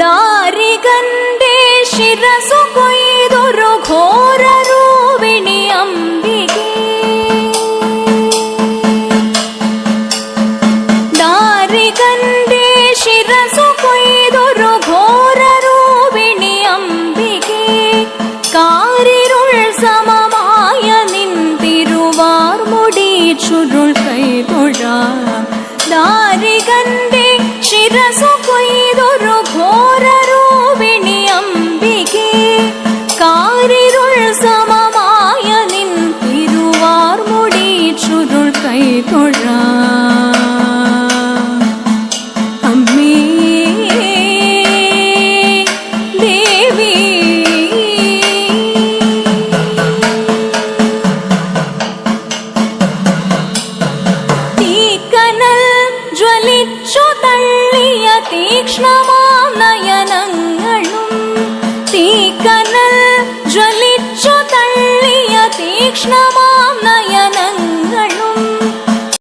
ದಾರಿಗಂಡೆ ಶಿರಸು ಕೊಯ್ದೊರು ಘೋರ ರೂಪಿಣಿ ಅಂಬಿಗೆ. ದಾರಿಗಂಡೆ ಶಿರಸು ಕೊಯ್ದೊರು ಘೋರ ರೂಪಿಣಿ ಅಂಬಿಗೆ. കാരിരുൾ സമമായ നിന്തിരുവാർ മുടി ചുരുൾ കൈതൊഴ. ദാരികന്റെ ശിരസു കൊയ്തൊരു ഘോര രൂപിണി അംബികെ. കാരിരുൾ സമമായ നിന്തിരുവാർ മുടി ചുരുൾ കൈതൊഴ. തീക്ഷ്ണ